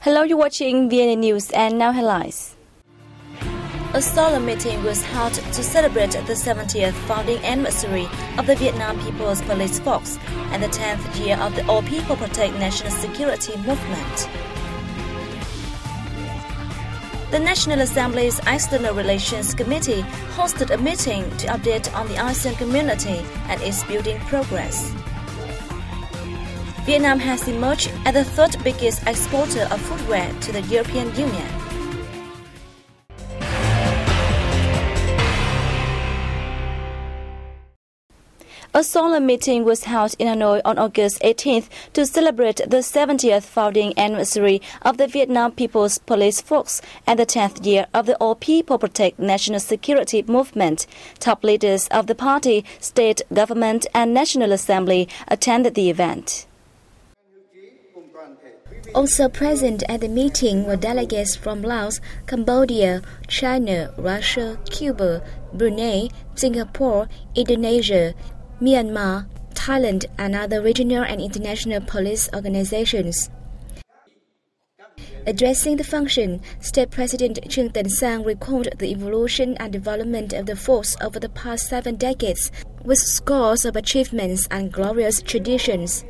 Hello, you're watching VNA News and now headlines. A solemn meeting was held to celebrate the 70th founding anniversary of the Vietnam People's Police Force and the 10th year of the All People Protect National Security movement. The National Assembly's External Relations Committee hosted a meeting to update on the ASEAN community and its building progress. Vietnam has emerged as the third biggest exporter of footwear to the European Union. A solemn meeting was held in Hanoi on August 18th to celebrate the 70th founding anniversary of the Vietnam People's Police Force and the 10th year of the All People Protect National Security movement. Top leaders of the party, state government and National Assembly attended the event. Also present at the meeting were delegates from Laos, Cambodia, China, Russia, Cuba, Brunei, Singapore, Indonesia, Myanmar, Thailand, and other regional and international police organizations. Addressing the function, State President Trương Tấn Sang recalled the evolution and development of the force over the past 7 decades, with scores of achievements and glorious traditions.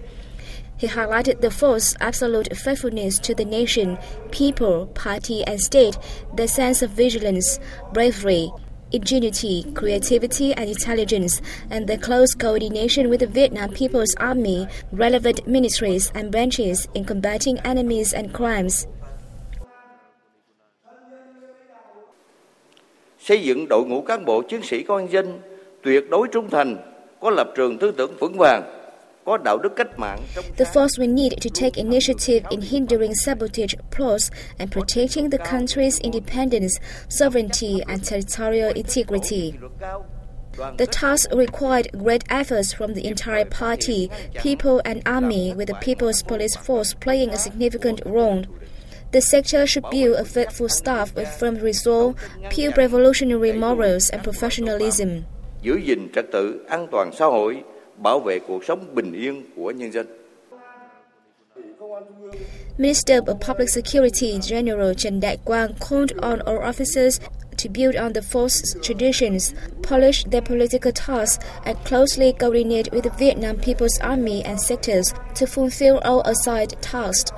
He highlighted the force's absolute faithfulness to the nation, people, party, and state, their sense of vigilance, bravery, ingenuity, creativity, and intelligence, and their close coordination with the Vietnam People's Army, relevant ministries and branches in combating enemies and crimes. Xây dựng đội ngũ cán bộ chiến sĩ công an nhân dân tuyệt đối trung thành, có lập trường tư tưởng vững vàng. The force will need to take initiative in hindering sabotage plots and protecting the country's independence, sovereignty, and territorial integrity. The task required great efforts from the entire party, people, and army, with the People's Police Force playing a significant role. The sector should build a faithful staff with firm resolve, pure revolutionary morals, and professionalism. Giữ gìn trật tự an toàn xã hội, bảo vệ cuộc sống bình yên của nhân dân. Minister of Public Security General Trần Đại Quang called on all officers to build on the force's traditions, polish their political tasks, and closely coordinate with the Vietnam People's Army and sectors to fulfill all assigned tasks.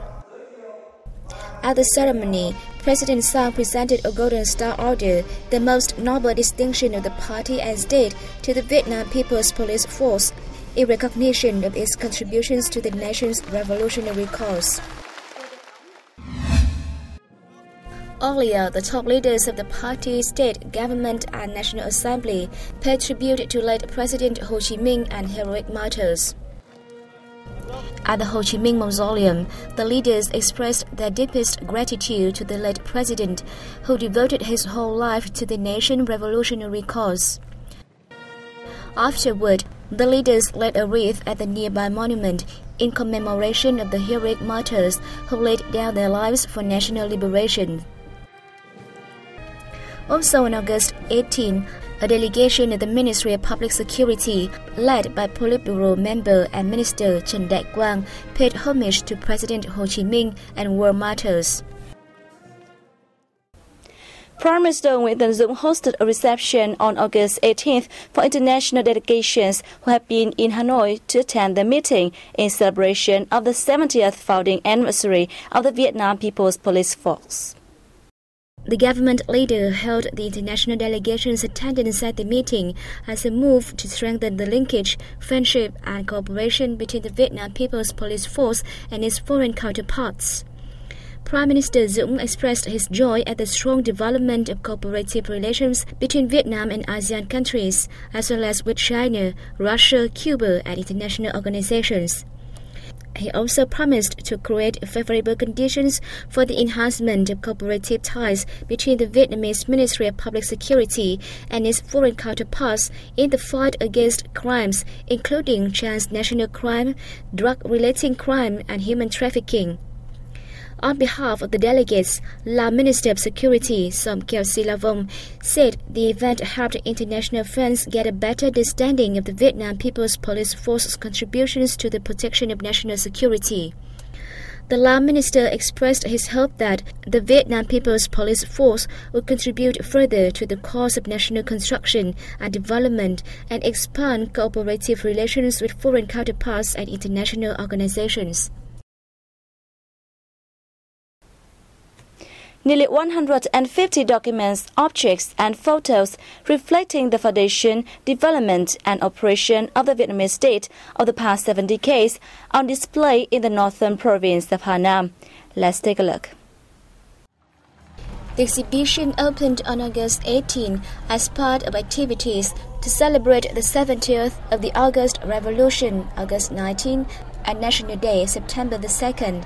At the ceremony, President Sang presented a Golden Star Order, the most noble distinction of the party and state, to the Vietnam People's Police Force in recognition of its contributions to the nation's revolutionary cause. Earlier, the top leaders of the party, state, government, and National Assembly paid tribute to late President Ho Chi Minh and heroic martyrs. At the Ho Chi Minh Mausoleum, the leaders expressed their deepest gratitude to the late president, who devoted his whole life to the nation's revolutionary cause. Afterward, the leaders laid a wreath at the nearby monument in commemoration of the heroic martyrs who laid down their lives for national liberation. Also on August 18, a delegation of the Ministry of Public Security, led by Politburo member and Minister Trần Đại Quang, paid homage to President Ho Chi Minh and war martyrs. Prime Minister Nguyen Xuan Phuc hosted a reception on August 18th for international delegations who have been in Hanoi to attend the meeting in celebration of the 70th founding anniversary of the Vietnam People's Police Force. The government leader held the international delegation's attendance at the meeting as a move to strengthen the linkage, friendship, and cooperation between the Vietnam People's Police Force and its foreign counterparts. Prime Minister Dũng expressed his joy at the strong development of cooperative relations between Vietnam and ASEAN countries, as well as with China, Russia, Cuba, and international organizations. He also promised to create favorable conditions for the enhancement of cooperative ties between the Vietnamese Ministry of Public Security and its foreign counterparts in the fight against crimes, including transnational crime, drug-related crime, and human trafficking. On behalf of the delegates, Lao Minister of Security Som Keo Silavong said the event helped international friends get a better understanding of the Vietnam People's Police Force's contributions to the protection of national security. The Laos minister expressed his hope that the Vietnam People's Police Force will contribute further to the cause of national construction and development and expand cooperative relations with foreign counterparts and international organizations. Nearly 150 documents, objects, and photos reflecting the foundation, development, and operation of the Vietnamese state of the past 7 decades are on display in the northern province of Hunnam. Let's take a look. The exhibition opened on August 18 as part of activities to celebrate the 70th of the August Revolution, August 19, and National Day, September the 2nd.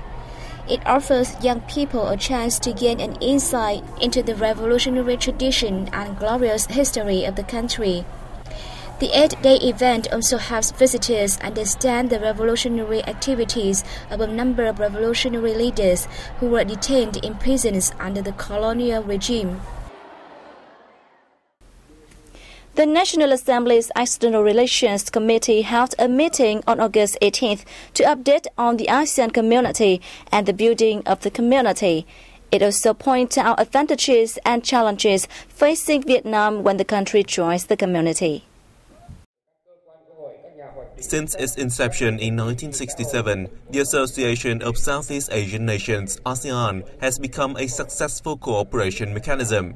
It offers young people a chance to gain an insight into the revolutionary tradition and glorious history of the country. The 8-day event also helps visitors understand the revolutionary activities of a number of revolutionary leaders who were detained in prisons under the colonial regime. The National Assembly's External Relations Committee held a meeting on August 18th to update on the ASEAN community and the building of the community. It also pointed out advantages and challenges facing Vietnam when the country joins the community. Since its inception in 1967, the Association of Southeast Asian Nations, ASEAN, has become a successful cooperation mechanism.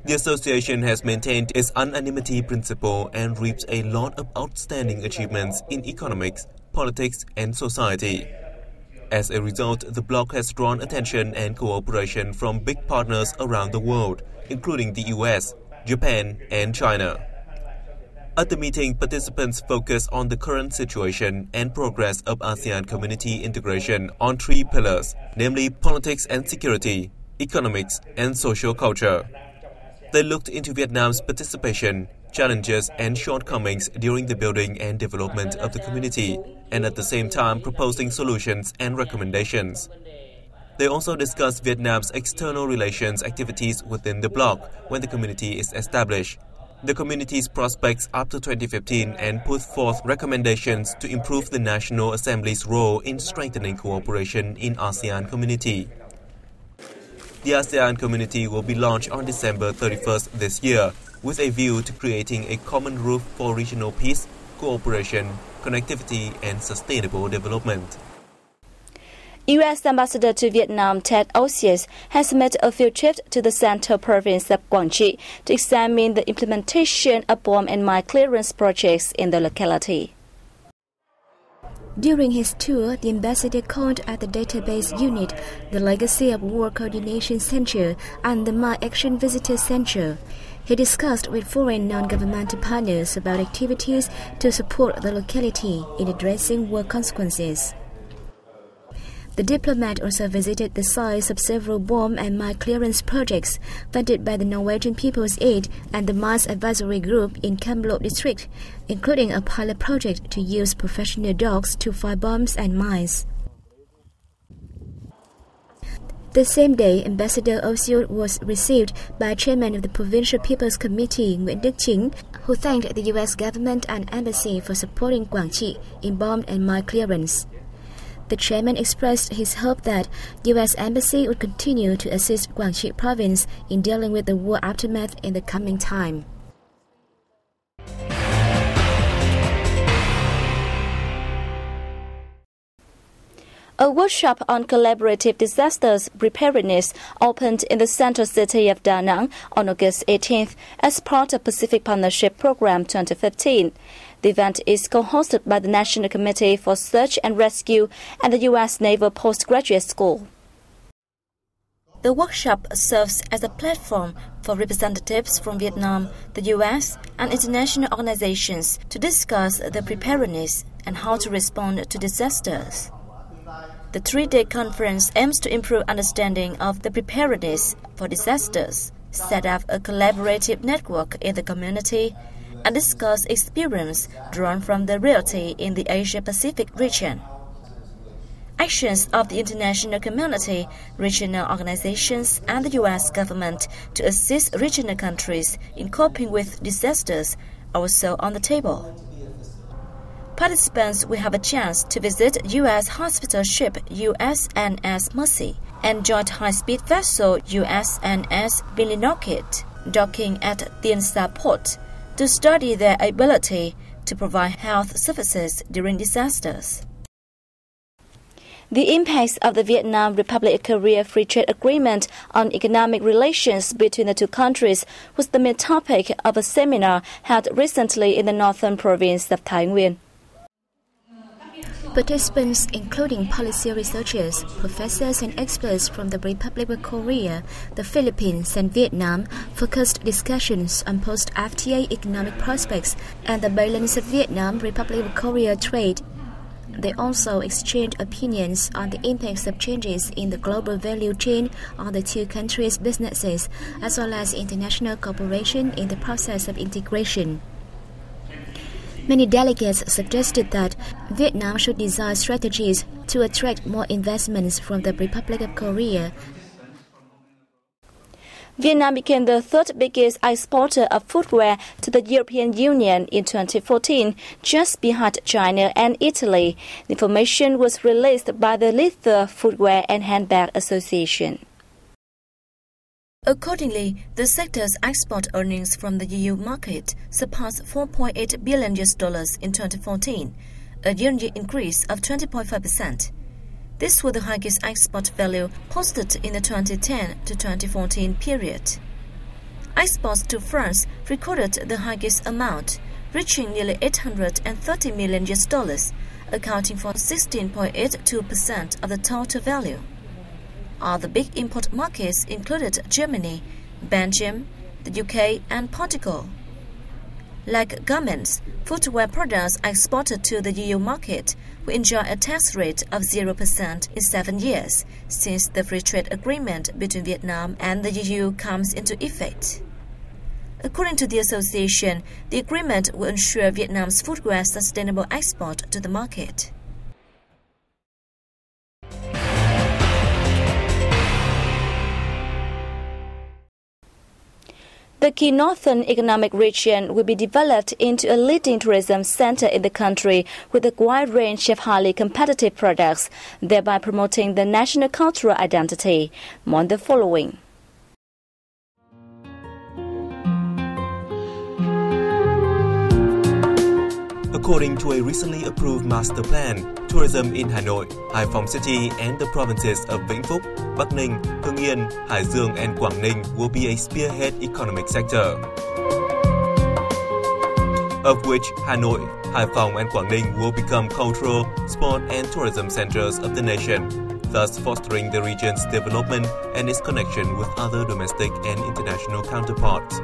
The association has maintained its unanimity principle and reaped a lot of outstanding achievements in economics, politics, and society. As a result, the bloc has drawn attention and cooperation from big partners around the world, including the US, Japan, and China. At the meeting, participants focused on the current situation and progress of ASEAN community integration on 3 pillars, namely politics and security, economics, and social culture. They looked into Vietnam's participation, challenges, and shortcomings during the building and development of the community, and at the same time proposing solutions and recommendations. They also discussed Vietnam's external relations activities within the bloc when the community is established, the community's prospects after 2015, and put forth recommendations to improve the National Assembly's role in strengthening cooperation in ASEAN community. The ASEAN community will be launched on December 31st this year, with a view to creating a common roof for regional peace, cooperation, connectivity, and sustainable development. U.S. Ambassador to Vietnam Ted Osius has made a field trip to the central province of Quang Tri to examine the implementation of bomb and mine clearance projects in the locality. During his tour, the ambassador called at the database unit, the Legacy of War Coordination Center, and the Mine Action Visitor Center. He discussed with foreign non-governmental partners about activities to support the locality in addressing war consequences. The diplomat also visited the sites of several bomb and mine clearance projects funded by the Norwegian People's Aid and the Mines Advisory Group in Cam Lo district, including a pilot project to use professional dogs to fire bombs and mines. The same day, Ambassador Osius was received by Chairman of the Provincial People's Committee, Nguyen Xuan Phuc, who thanked the U.S. government and embassy for supporting Quang Tri in bomb and mine clearance. The chairman expressed his hope that U.S. Embassy would continue to assist Quang Tri province in dealing with the war aftermath in the coming time. A workshop on collaborative disasters preparedness opened in the central city of Da Nang on August 18th as part of Pacific Partnership Program 2015. The event is co-hosted by the National Committee for Search and Rescue and the U.S. Naval Postgraduate School. The workshop serves as a platform for representatives from Vietnam, the U.S., and international organizations to discuss the preparedness and how to respond to disasters. The 3-day conference aims to improve understanding of the preparedness for disasters, set up a collaborative network in the community, and discuss experience drawn from the reality in the Asia-Pacific region. Actions of the international community, regional organizations, and the U.S. government to assist regional countries in coping with disasters are also on the table. Participants will have a chance to visit U.S. hospital ship USNS Mercy and joint high-speed vessel USNS Millinocket docking at Tiên Sa Port to study their ability to provide health services during disasters. The impacts of the Vietnam Republic-Korea Free Trade Agreement on economic relations between the two countries was the main topic of a seminar held recently in the northern province of Thái Nguyên. Participants, including policy researchers, professors and experts from the Republic of Korea, the Philippines and Vietnam, focused discussions on post-FTA economic prospects and the balance of Vietnam-Republic of Korea trade. They also exchanged opinions on the impacts of changes in the global value chain on the two countries' businesses, as well as international cooperation in the process of integration. Many delegates suggested that Vietnam should design strategies to attract more investments from the Republic of Korea. Vietnam became the third biggest exporter of footwear to the European Union in 2014, just behind China and Italy. The information was released by the Leather, Footwear and Handbag Association. Accordingly, the sector's export earnings from the EU market surpassed $4.8 billion in 2014, a year-on-year increase of 20.5%. This was the highest export value posted in the 2010 to 2014 period. Exports to France recorded the highest amount, reaching nearly $830 million, accounting for 16.82% of the total value. Other big import markets included Germany, Belgium, the UK, and Portugal. Like garments, footwear products exported to the EU market will enjoy a tax rate of 0% in 7 years since the free trade agreement between Vietnam and the EU comes into effect. According to the association, the agreement will ensure Vietnam's footwear sustainable export to the market. The key northern economic region will be developed into a leading tourism center in the country with a wide range of highly competitive products, thereby promoting the national cultural identity. More on the following. According to a recently approved master plan, tourism in Hanoi, Hải Phòng City and the provinces of Vĩnh Phúc, Bắc Ninh, Hưng Yên, Hải Dương and Quảng Ninh will be a spearhead economic sector, of which Hanoi, Hải Phòng and Quảng Ninh will become cultural, sport and tourism centers of the nation, thus fostering the region's development and its connection with other domestic and international counterparts.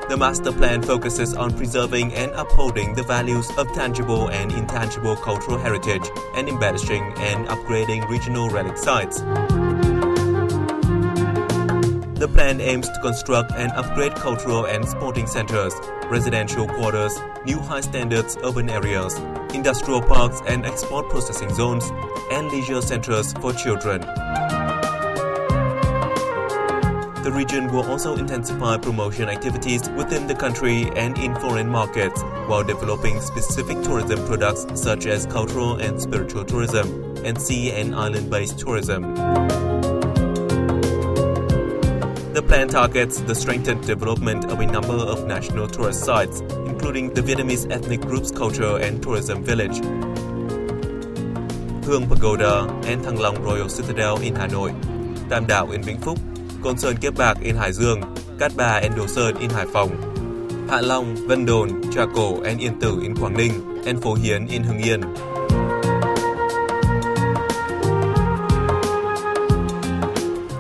The master plan focuses on preserving and upholding the values of tangible and intangible cultural heritage and embellishing and upgrading regional relic sites. The plan aims to construct and upgrade cultural and sporting centers, residential quarters, new high-standards urban areas, industrial parks and export processing zones, and leisure centers for children. The region will also intensify promotion activities within the country and in foreign markets, while developing specific tourism products such as cultural and spiritual tourism and sea and island-based tourism. The plan targets the strengthened development of a number of national tourist sites, including the Vietnamese ethnic group's culture and tourism village, Hương Pagoda and Thăng Long Royal Citadel in Hanoi, Tam Đảo in Vĩnh Phúc, Côn Sơn Kiếp Bạc in Hải Dương, Cát Bà and Đồ Sơn in Hải Phòng, Hạ Long, Vân Đồn, Trà Cổ and Yên Tử in Quảng Ninh, and Phố Hiến in Hưng Yên.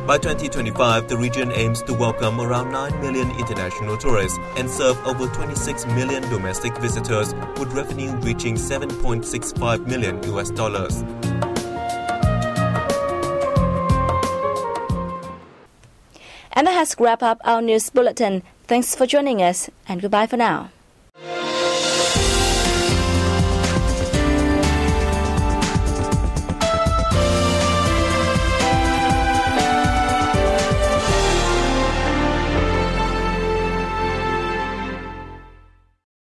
By 2025, the region aims to welcome around 9 million international tourists and serve over 26 million domestic visitors, with revenue reaching $7.65 million. And that has wrapped up our news bulletin. Thanks for joining us, and goodbye for now.